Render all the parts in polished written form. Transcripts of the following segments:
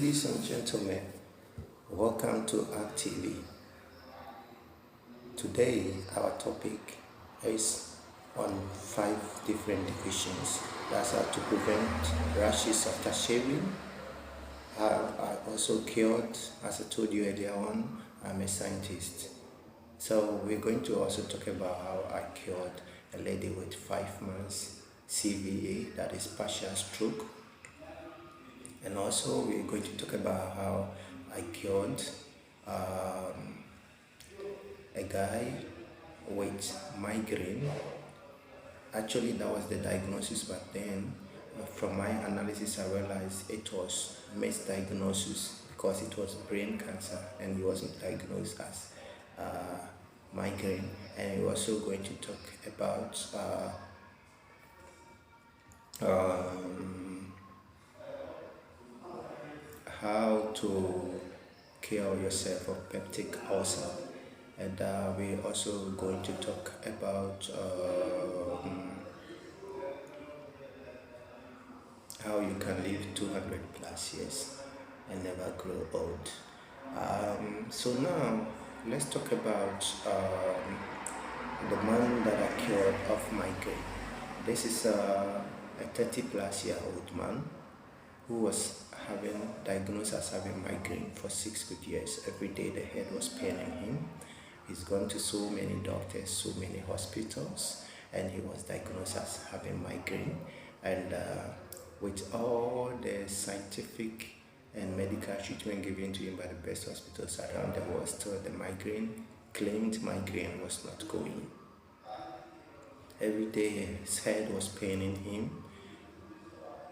Ladies and gentlemen, welcome to Art TV. Today, our topic is on 5 different that's how to prevent rashes after shaving. I also cured, as I told you earlier on, I'm a scientist. So we're going to also talk about how I cured a lady with 5 months CVA, that is partial stroke. And also we're going to talk about how I cured a guy with migraine. Actually, that was the diagnosis, but then from my analysis, I realized it was misdiagnosis because it was brain cancer and he wasn't diagnosed as migraine. And we're also going to talk about how to cure yourself of peptic ulcer, and we're also going to talk about how you can live 200 plus years and never grow old. So now let's talk about the man that I cured of migraine. This is a 30 plus year old man who was diagnosed as having migraine for 6 good years. Every day the head was paining him. He's gone to so many doctors, so many hospitals, and he was diagnosed as having migraine. And with all the scientific and medical treatment given to him by the best hospitals around the world, still the claimed migraine was not going. Every day his head was paining him.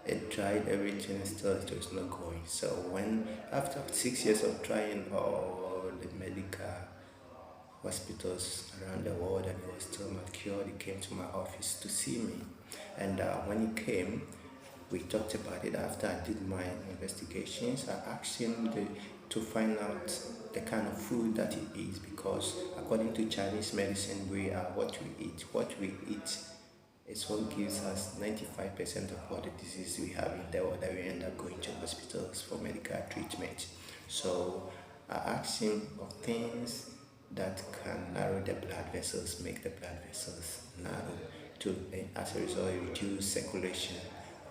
It tried everything, still it was not going. So when after 6 years of trying all the medical hospitals around the world and he was still not cured, he came to my office to see me. And when he came, we talked about it. After I did my investigations, I asked him to find out the kind of food that he eats, because according to Chinese medicine, we are what we eat. What we eat is what gives us 95% of all the diseases we have in the world, that we end up going to hospitals for medical treatment. So I asked him of things that can narrow the blood vessels, make the blood vessels narrow, to as a result reduce circulation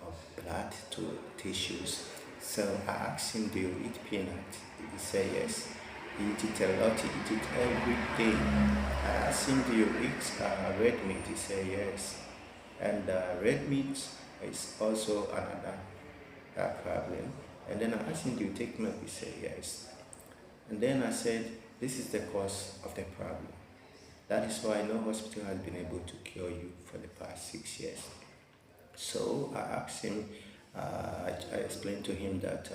of blood to tissues. So I asked him, do you eat peanut? He said yes. He eat it a lot, he eat it every day. I asked him, do you eat red meat? He said yes. And red meat is also another problem. And then I asked him, do you take milk? He said yes. And then I said, this is the cause of the problem. That is why no hospital has been able to cure you for the past 6 years. So I asked him, I explained to him that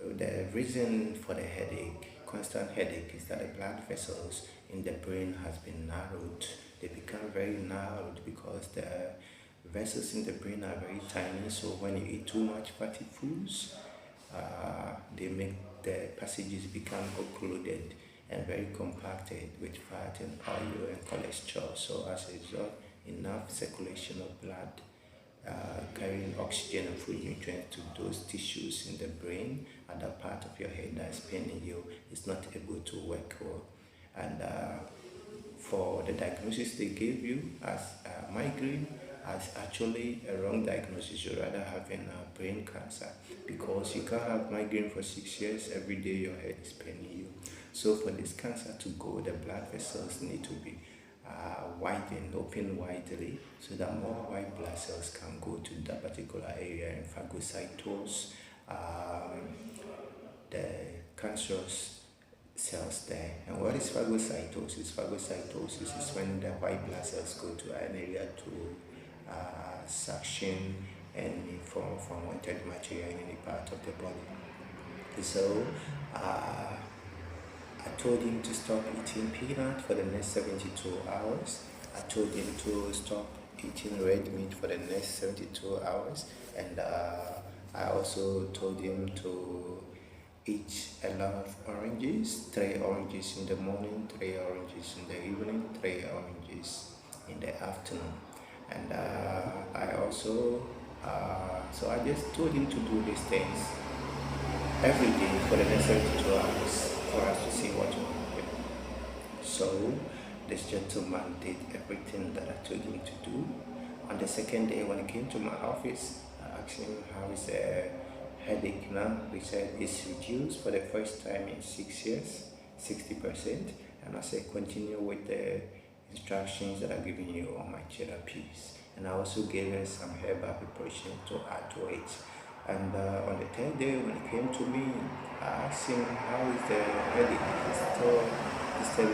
the reason for the headache, constant headache, is that the blood vessels in the brain has been narrowed. They become very narrowed because the vessels in the brain are very tiny. So when you eat too much fatty foods, they make the passages become occluded and very compacted with fat and oil and cholesterol. So as a result, enough circulation of blood carrying oxygen and food nutrients to those tissues in the brain and that part of your head that is paining you is not able to work well. And for the diagnosis they gave you as migraine, as actually a wrong diagnosis. You're rather having a brain cancer, because you can't have migraine for 6 years, every day your head is paining you. So for this cancer to go, the blood vessels need to be widened, open widely, so that more white blood cells can go to that particular area and phagocytose the cancerous cells there. And what is phagocytosis? Phagocytosis is when the white blood cells go to an area to suction any form of unwanted material in any part of the body. So I told him to stop eating peanut for the next 72 hours. I told him to stop eating red meat for the next 72 hours. And I also told him to eat a lot of oranges, 3 oranges in the morning, 3 oranges in the evening, 3 oranges in the afternoon. And I also So I just told him to do these things every day for the next 72 hours for us to see what will happen. So this gentleman did everything that I told him to do. On the second day, when he came to my office, I asked him how is the headache now. He said it's reduced for the first time in 6 years, 60%. And I said continue with the instructions that I've given you on my therapies. And I also gave her some herbal preparation to add to it. And on the third day, when he came to me, I asked him how is the headache. He said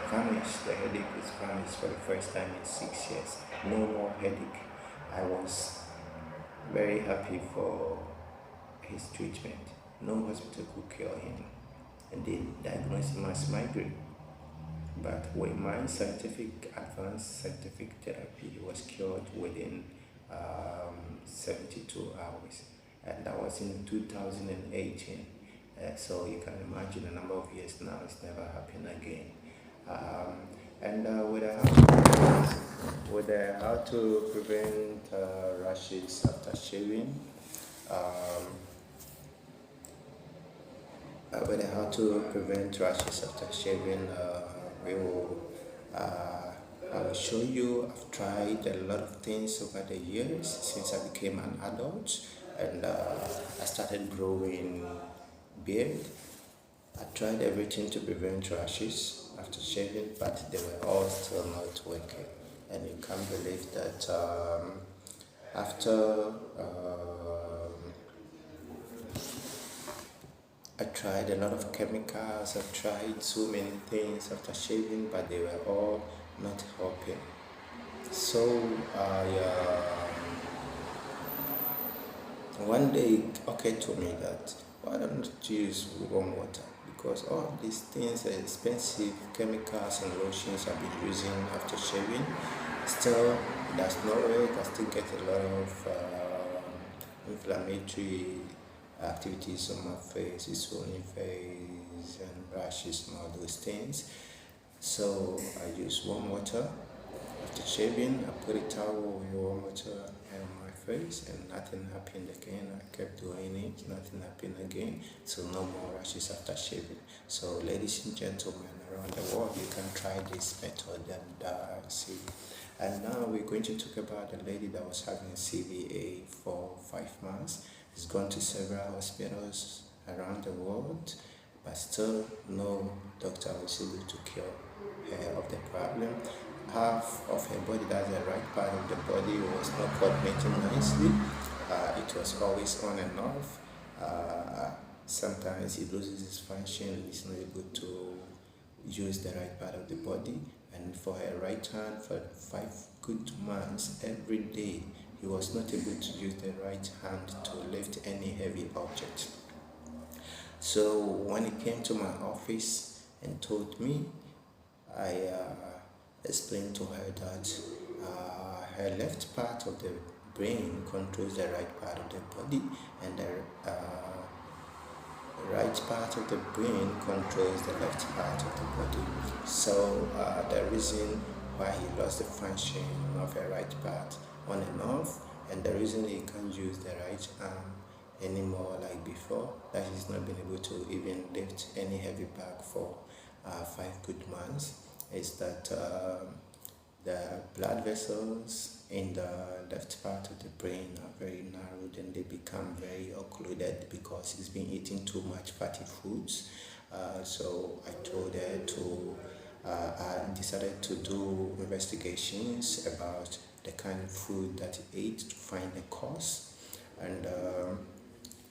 vanished. The headache is vanished for the first time in 6 years. No more headache. I was very happy for his treatment. No hospital could cure him, and they diagnosed him as migraine. But with my advanced scientific therapy, he was cured within 72 hours. And that was in 2018. So you can imagine a number of years now, it's never happened again. With how to prevent rashes after shaving, with how to prevent rashes after shaving, I will show you. I've tried a lot of things over the years since I became an adult, and I started growing beard. I tried everything to prevent rashes after shaving, but they were all still not working. And you can't believe that after I tried a lot of chemicals, I tried so many things after shaving, but they were all not helping. So one day it occurred to me that why don't you use warm water? Because all of these things are expensive chemicals and lotions I've been using after shaving. Still, it does not work. I still get a lot of inflammatory activities on my face, swollen face, and rashes and all those things. So I use warm water after shaving. I put a towel with warm water on my face, and nothing happened again. I kept doing it, nothing happened again. So no more rashes after shaving. So ladies and gentlemen around the world, you can try this method and see. And now we're going to talk about a lady that was having CVA for 5 months. She's gone to several hospitals around the world, but still no doctor was able to cure her of the problem. Half of her body, that's the right part of the body, was not coordinating nicely. It was always on and off. Sometimes it loses its function, it's not able to use the right part of the body. And for her right hand, for 5 good months, every day, he was not able to use the right hand to lift any heavy object. So when he came to my office and told me, I explained to her that her left part of the brain controls the right part of the body, and the right part of the brain controls the left part of the body. So the reason why he lost the function of the right part on and off, and the reason he can't use the right arm anymore like before, that he's not been able to even lift any heavy bag for 5 good months, is that the blood vessels in the left part of the brain are very narrowed, and they become very occluded because he's been eating too much fatty foods. So I told her to, I decided to do investigations about the kind of food that he ate to find the cause. And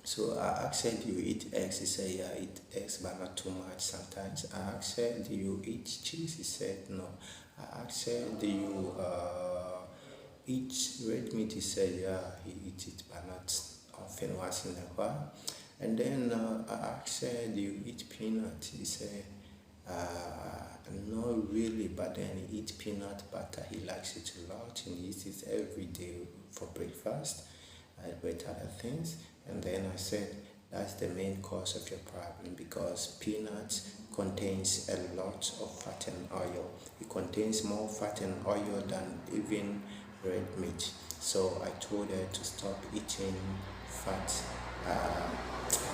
so I asked her, do you eat eggs? He said, yeah, I eat eggs, but not too much sometimes. I asked her, do you eat cheese? He said, no. I asked her, do you eat red meat? He said, yeah, he eats it, but not often, once in a while. And then I asked her, do you eat peanut? He said, not really, but then he eats peanut butter. He likes it a lot, and he eats it every day for breakfast with other things. And then I said, that's the main cause of your problem, because peanuts contains a lot of fat and oil. It contains more fat and oil than even red meat. So I told her to stop eating fat,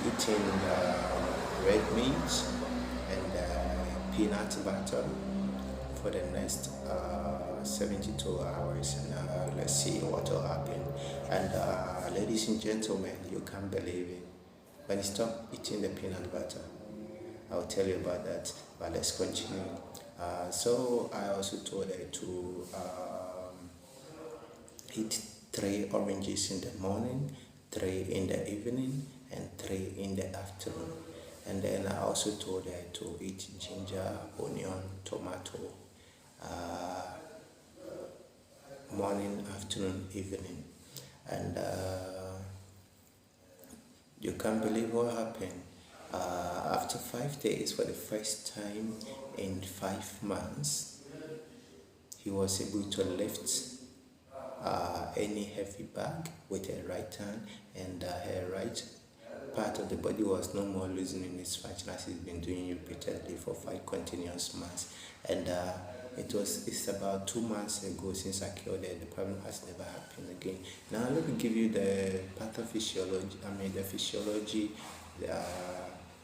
eating red meat and peanut butter for the next 72 hours, and let's see what will happen. And ladies and gentlemen, you can't believe it. When you stop eating the peanut butter, I'll tell you about that, but let's continue. So I also told her to eat 3 oranges in the morning, 3 in the evening, and 3 in the afternoon. And then I also told her to eat ginger, onion, tomato, morning, afternoon, evening. And you can't believe what happened. After 5 days, for the first time in 5 months, he was able to lift any heavy bag with her right hand, and her right part of the body was no more losing its function, as he's been doing repeatedly for 5 continuous months. And it's about 2 months ago since I cured her. The problem has never happened again. Now let me give you the pathophysiology, the physiology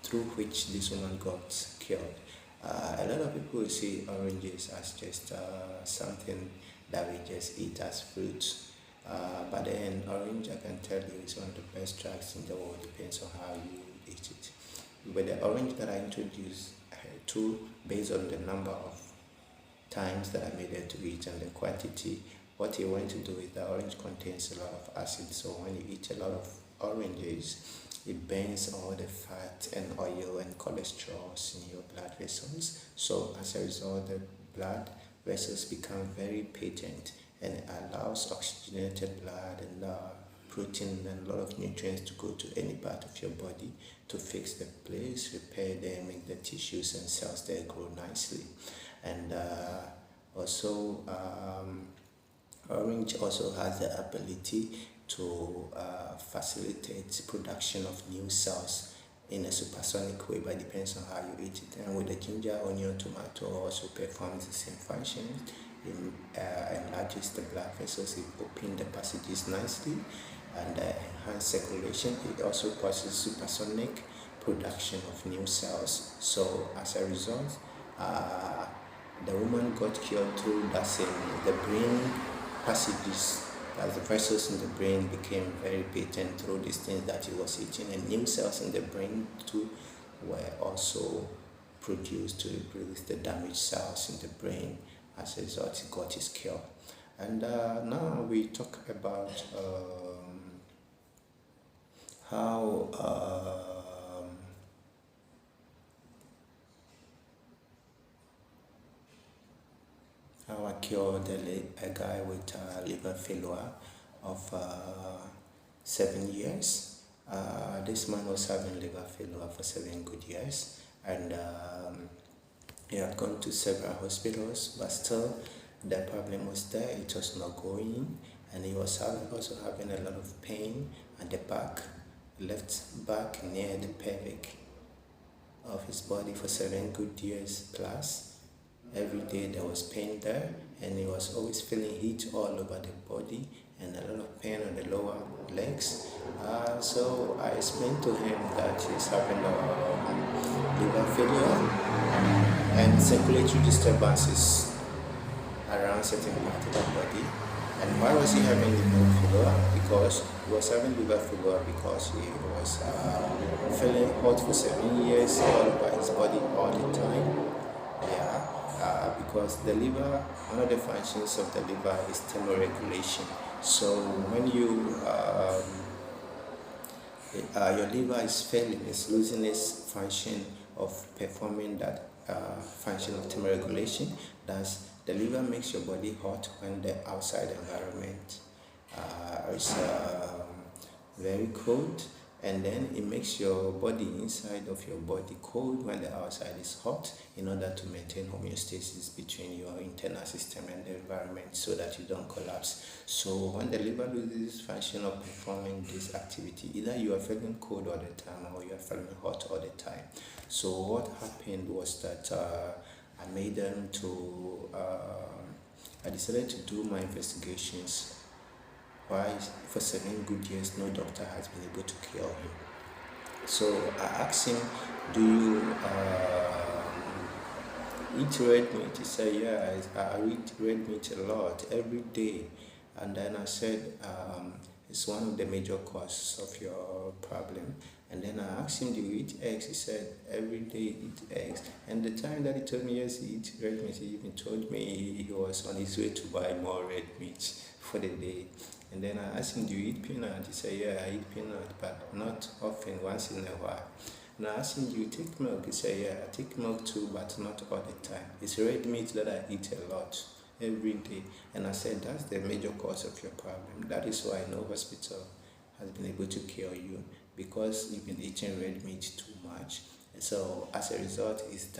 through which this woman got cured. A lot of people will see oranges as just something that we just eat as fruits. But then orange, I can tell you, is one of the best drugs in the world. Depends on how you eat it. But the orange that I introduced to, based on the number of times that I made her to eat and the quantity, what you want to do is the orange contains a lot of acid. So when you eat a lot of oranges, it burns all the fat and oil and cholesterol in your blood vessels. So as a result, the blood vessels become very patent, and it allows oxygenated blood and protein and a lot of nutrients to go to any part of your body to fix the place, repair them, make the tissues and cells there grow nicely. And also orange also has the ability to facilitate production of new cells in a supersonic way, but it depends on how you eat it. And with the ginger, onion, tomato also performs the same function. It enlarges the blood vessels, it opens the passages nicely and enhances circulation. It also causes supersonic production of new cells. So as a result, the woman got cured through that same, the brain passages, as the vessels in the brain became very patent through these things that he was eating, and new cells in the brain too were also produced to replace the damaged cells in the brain. As a result, he got his cure. And now we talk about how I cured a guy with liver failure of 7 years. This man was having liver failure for 7 good years, and he had gone to several hospitals, but still the problem was there. It was not going, and he was also having a lot of pain at the back, left back near the pelvic of his body for 7 good years plus. Every day there was pain there, and he was always feeling heat all over the body and a lot of pain on the lower legs. So I explained to him that he's having liver failure and circulatory disturbances around certain parts of the body. And why was he having liver failure? Because he was having liver failure because he was feeling hot for 7 years all over his body all the time. Because the liver, one of the functions of the liver is thermoregulation. So when your liver is failing, it's losing its function of performing that function of thermoregulation. Thus, the liver makes your body hot when the outside environment is very cold, and then it makes your body, inside of your body, cold when the outside is hot, in order to maintain homeostasis between your internal system and the environment so that you don't collapse. So when the liver loses function of performing this activity, either you are feeling cold all the time or you are feeling hot all the time. So what happened was that I made them to I decided to do my investigations. Why, for 7 good years, no doctor has been able to cure him. So I asked him, do you eat red meat? He said, yeah, I eat red meat a lot, every day. And then I said, it's one of the major causes of your problem. And then I asked him, do you eat eggs? He said, every day he eat eggs. And the time that he told me, yes, he eats red meat, he even told me he was on his way to buy more red meat for the day. And then I asked him, do you eat peanut? He said, yeah, I eat peanut, but not often, once in a while. And I asked him, do you take milk? He said, yeah, I take milk too, but not all the time. It's red meat that I eat a lot, every day. And I said, that's the major cause of your problem. That is why no hospital has been able to cure you, because you've been eating red meat too much. And so as a result, it's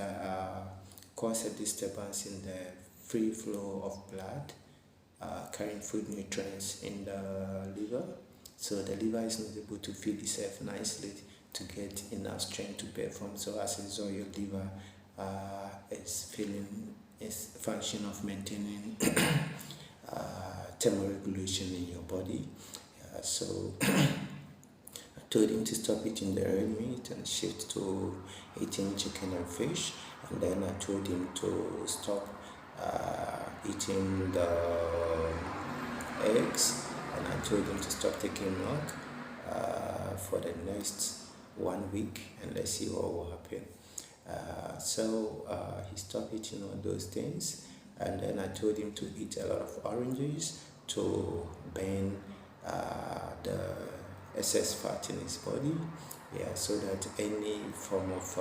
cause a disturbance in the free flow of blood, carrying food nutrients in the liver. So the liver is not able to feed itself nicely to get enough strength to perform. So as a result, your liver is feeling its function of maintaining thermoregulation in your body. So I told him to stop eating the red meat and shift to eating chicken and fish. And then I told him to stop eating the eggs, and I told him to stop taking milk for the next 1 week, and let's see what will happen. So he stopped eating all those things, and then I told him to eat a lot of oranges to burn the excess fat in his body, so that any form of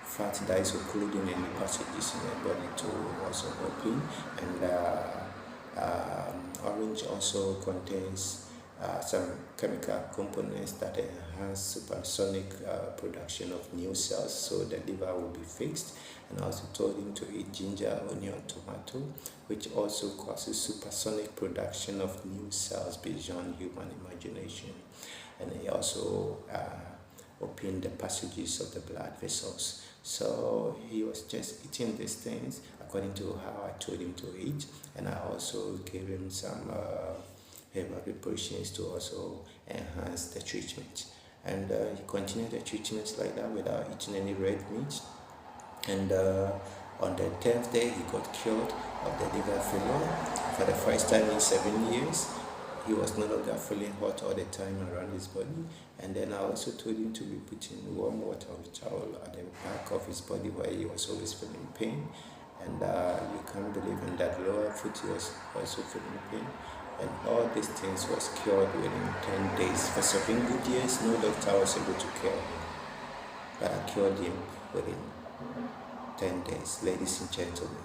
fat that is occluding any passages in the body to also open. And orange also contains some chemical components that enhance supersonic production of new cells, so the liver will be fixed. And I also told him to eat ginger, onion, tomato, which also causes supersonic production of new cells beyond human imagination. And he also opened the passages of the blood vessels. So he was just eating these things according to how I told him to eat. And I also gave him some herbal preparations to also enhance the treatment. And he continued the treatment like that without eating any red meat. And on the 10th day, he got cured of the liver failure for the first time in 7 years. He was no longer feeling hot all the time around his body. And then I also told him to be putting warm water or towel at the back of his body where he was always feeling pain. And you can't believe in that lower foot he was also feeling pain. And all these things was cured within 10 days. For 7 good years, no doctor was able to cure him. But I cured him within 10 days, ladies and gentlemen.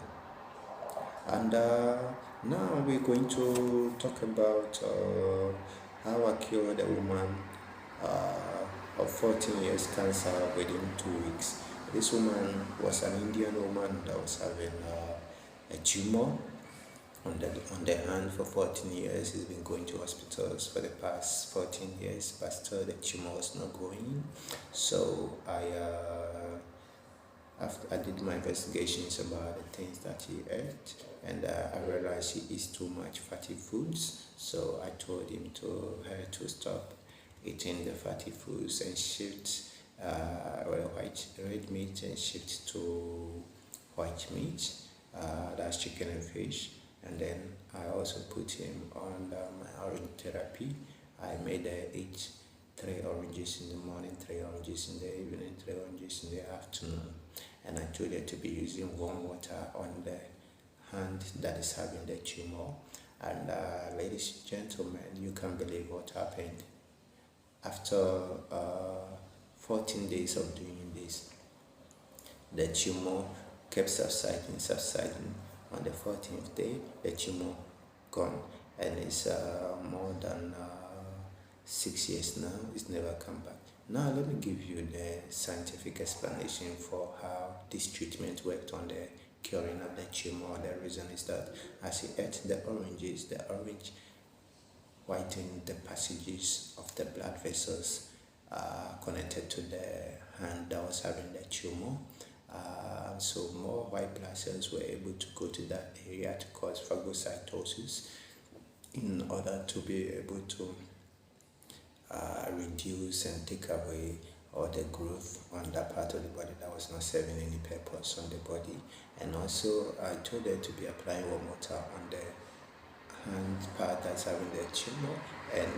And now we're going to talk about how I cured a woman of 14 years cancer within 2 weeks. This woman was an Indian woman that was having a tumor on the hand for 14 years. He's been going to hospitals for the past 14 years, but still the tumor was not going. So after I did my investigations about the things that he ate, and I realized he eats too much fatty foods. So I told him her to stop eating the fatty foods and shift red meat and shift to white meat, that's chicken and fish. And then I also put him on my orange therapy. I made her eat 3 oranges in the morning, 3 oranges in the evening, 3 oranges in the afternoon. And I told her to be using warm water on the hand that is having the tumor. And ladies and gentlemen, you can't believe what happened. After 14 days of doing this, the tumor kept subsiding. On the 14th day, the tumor gone, and it's more than 6 years now. It's never come back. Now let me give you the scientific explanation for how this treatment worked on the curing of the tumor. The reason is that as he ate the oranges, the orange whitened the passages of the blood vessels connected to the hand that was having the tumor. So more white blood cells were able to go to that area to cause phagocytosis in order to be able to reduce and take away all the growth on that part of the body that was not serving any purpose on the body. And also I told her to be applying warm water on the hand part that's having the tumor, and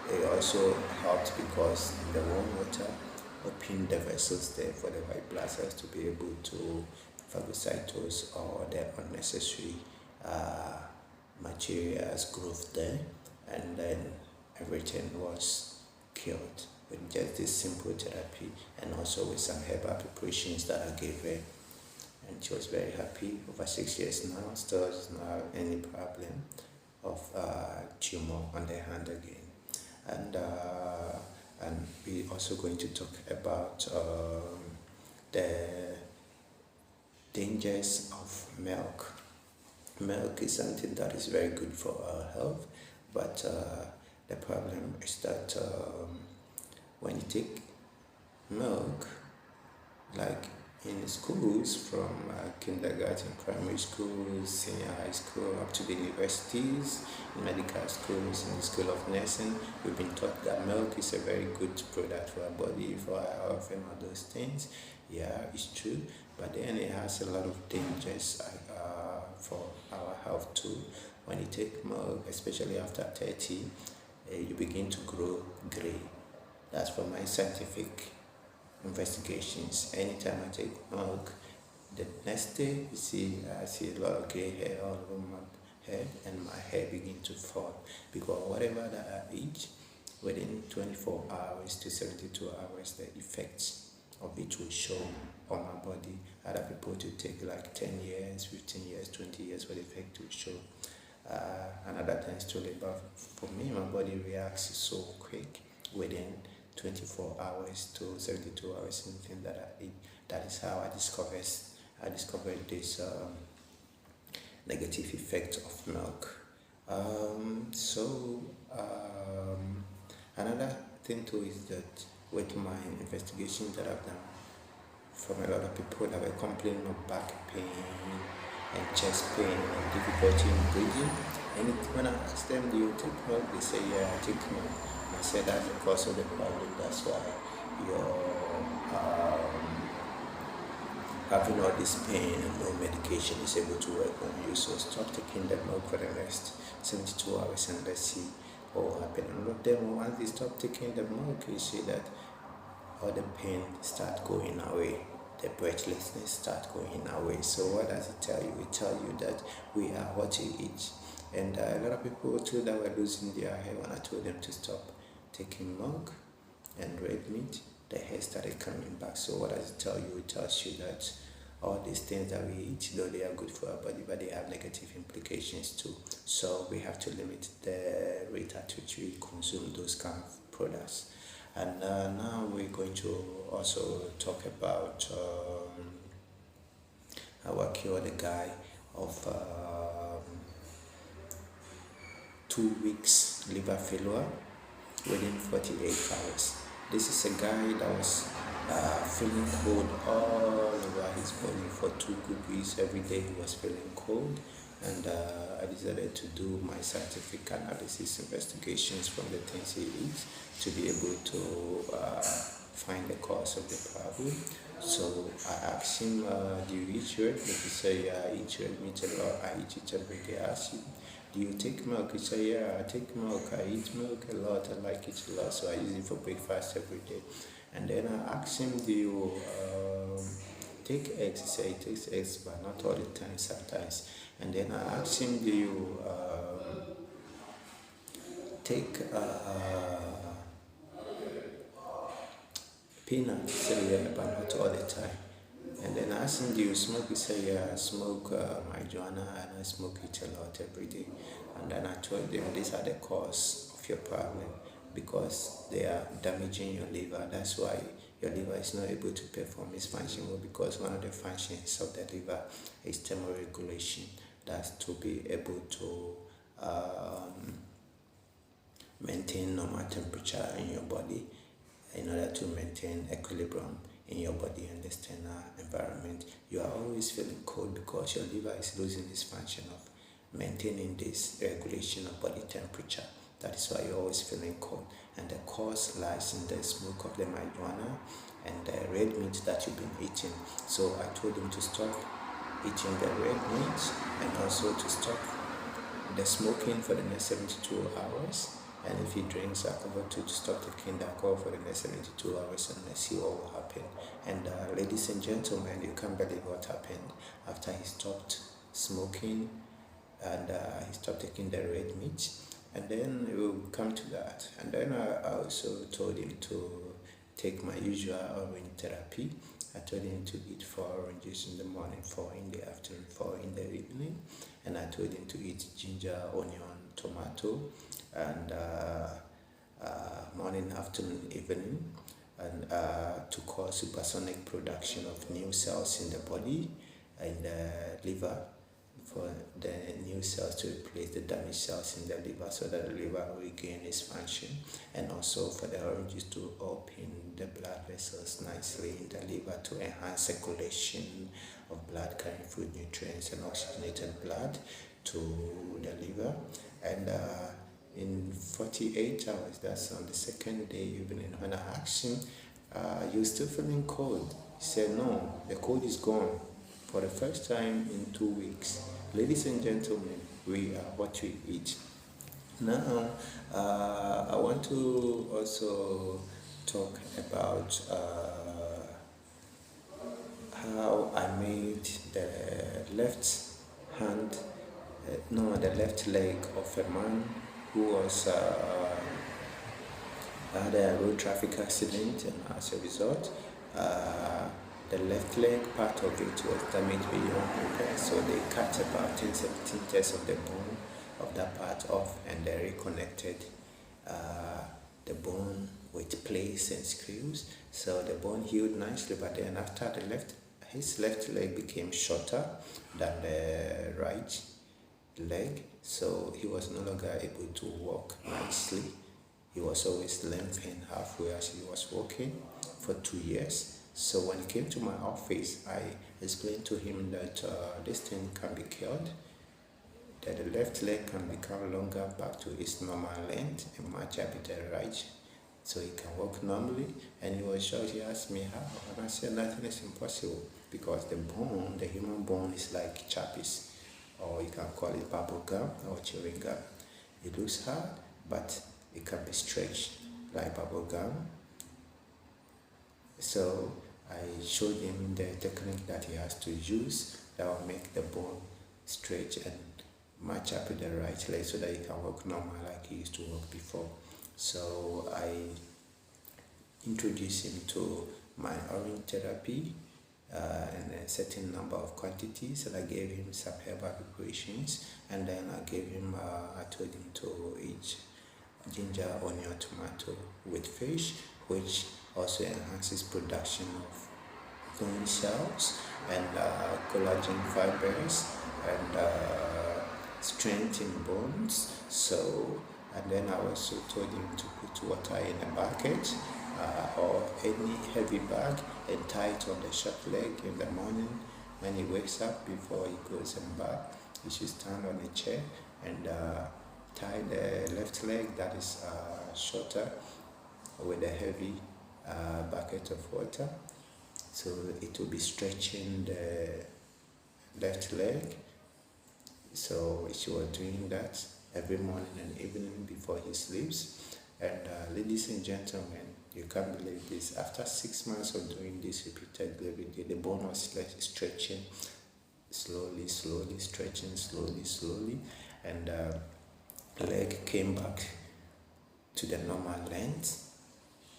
it also helped because the warm water opened the vessels there for the white blood cells to be able to phagocytose all the unnecessary materials growth there, and then everything was cured with just this simple therapy and also with some herbal preparations that I gave her. And she was very happy. Over 6 years now, still doesn't have any problem of tumor on the hand again. And we're also going to talk about the dangers of milk. Milk is something that is very good for our health, but the problem is that when you take milk, like in schools from kindergarten, primary schools, senior high school, up to the universities, medical schools, in the school of nursing, we've been taught that milk is a very good product for our body, for our health and all those things. Yeah, it's true, but then it has a lot of dangers for our health too. When you take milk, especially after 30, you begin to grow gray. That's from my scientific investigations. Anytime I take milk, the next day I see a lot of gray hair all over my head, and my hair begin to fall, because whatever that I eat, within 24 hours to 72 hours, the effects of it will show on my body. Other people to take like 10 years, 15 years, 20 years for the effect to show. Another times too late, but for me, my body reacts so quick within 24 hours to 72 hours, anything that I eat. That is how I discovered this negative effect of milk. Another thing too is that with my investigations that I've done, from a lot of people that were complaining of back pain and chest pain and difficulty in breathing, and when I asked them, do you take milk? They say, yeah, I take milk. I said that's the cause of the problem. That's why you're having all this pain and no medication is able to work on you. So stop taking the milk for the next 72 hours and let's see what will happen. And of them, once they stop taking the milk, you see that all the pain start going away. The breathlessness start going away. So what does it tell you? It tells you that we are what you eat. And a lot of people too that were losing their hair when I told them to stop taking milk and red meat, the hair started coming back. So what does it tell you? It tells you that all these things that we eat, though they are good for our body, but they have negative implications too. So we have to limit the rate at which we consume those kind of products. And now we're going to also talk about our cure the guy of 2 weeks liver failure within 48 hours. This is a guy that was feeling cold all over his body for 2 good weeks. Every day he was feeling cold, and I decided to do my scientific analysis investigations from the things he eats to be able to find the cause of the problem. So I asked him, do you eat red? He said, yeah, I eat red meat a lot. I eat it every day. I asked him, do you take milk? He said, yeah, I take milk. I eat milk a lot. I like it a lot. So I use it for breakfast every day. And then I asked him, do you take eggs? He said he takes eggs, but not all the time, sometimes. And then I asked him, do you take peanuts? He said, yeah, but not all the time. And then I asked him, do you smoke? He said, yeah, I smoke marijuana, and I smoke it a lot every day. And then I told him, these are the cause of your problem, because they are damaging your liver. That's why your liver is not able to perform its function well, because one of the functions of the liver is thermoregulation. That's to be able to maintain normal temperature in your body in order to maintain equilibrium in your body and external environment. You are always feeling cold because your liver is losing its function of maintaining this regulation of body temperature. That is why you're always feeling cold. And the cause lies in the smoke of the marijuana and the red meat that you've been eating. So I told him to stop eating the red meat and also to stop the smoking for the next 72 hours. And if he drinks alcohol, to stop taking the alcohol for the next 72 hours, and let's see what will happen. And ladies and gentlemen, you can't believe what happened after he stopped smoking and he stopped taking the red meat. And then we'll come to that. And then I also told him to take my usual orange therapy. I told him to eat 4 oranges in the morning, 4 in the afternoon, 4 in the evening. And I told him to eat ginger, onion, tomato, and morning, afternoon, evening, and to cause supersonic production of new cells in the body and the liver, for the new cells to replace the damaged cells in the liver so that the liver will regain its function, and also for the oranges to open the blood vessels nicely in the liver to enhance circulation of blood carrying food, nutrients, and oxygenated blood to the liver. And in 48 hours, that's on the second day evening, when I asked him, you're still feeling cold? He said, no, the cold is gone for the first time in 2 weeks. Ladies and gentlemen, we are what we eat. Now, I want to also talk about how I made the left leg of a man who was had a road traffic accident, and as a result, the left leg part of it was damaged beyond repair. So they cut about 10 centimeters of the bone of that part off, and they reconnected the bone with plates and screws. So the bone healed nicely, but then after his left leg became shorter than the right leg, so he was no longer able to walk nicely. He was always limping halfway as he was walking for 2 years. So when he came to my office, I explained to him that this thing can be cured, that the left leg can become longer back to its normal length and match up with the right, so he can walk normally. And he was shocked. He asked me how, and I said nothing is impossible, because the bone, the human bone, is like chappies, or you can call it bubble gum or chewing gum. It looks hard, but it can be stretched like bubble gum. So I showed him the technique that he has to use that will make the bone stretch and match up with the right leg so that he can walk normal like he used to walk before. So I introduced him to my orange therapy and a certain number of quantities, and I gave him some herbal preparations, and then I told him to eat ginger, onion, tomato with fish, which also enhances production of bone cells and collagen fibers and strength in bones. So, and then I also told him to put water in a bucket or any heavy bag and tie it on the short leg in the morning. When he wakes up, before he goes and bath, he should stand on a chair and tie the left leg that is shorter with a heavy bucket of water, so it will be stretching the left leg. So she was doing that every morning and evening before he sleeps. And ladies and gentlemen, you can't believe this. After 6 months of doing this repeatedly every day, the bone was like stretching slowly, stretching slowly, and the leg came back to the normal length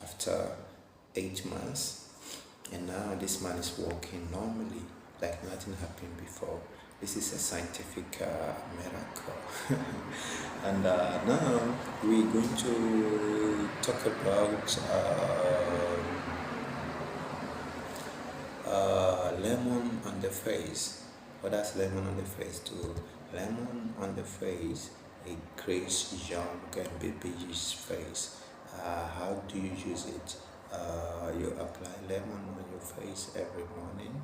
after 8 months. And now this man is walking normally like nothing happened before. This is a scientific miracle. And now we're going to talk about lemon on the face. What does lemon on the face do? Lemon on the face, it creates young and babyish face. How do you use it? You apply lemon on your face every morning,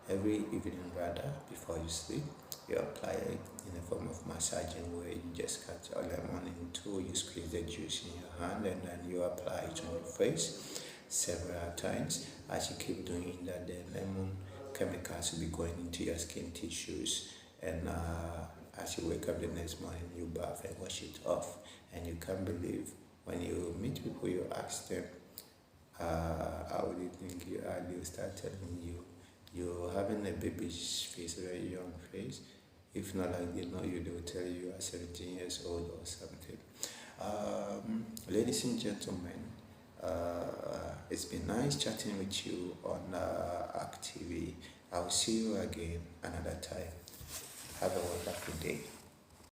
every evening rather, before you sleep. You apply it in the form of massaging, where you just cut your lemon in two, you squeeze the juice in your hand, and then you apply it on your face several times. As you keep doing that, the lemon chemicals will be going into your skin tissues, and as you wake up the next morning, you bath and wash it off. And you can't believe, when you meet people, you ask them, how do you think you are? They'll start telling you you're having a baby's face, a very young face. If not, like they know you, they'll tell you you are 17 years old or something. Ladies and gentlemen, it's been nice chatting with you on ACTV. I'll see you again another time. Have a wonderful day.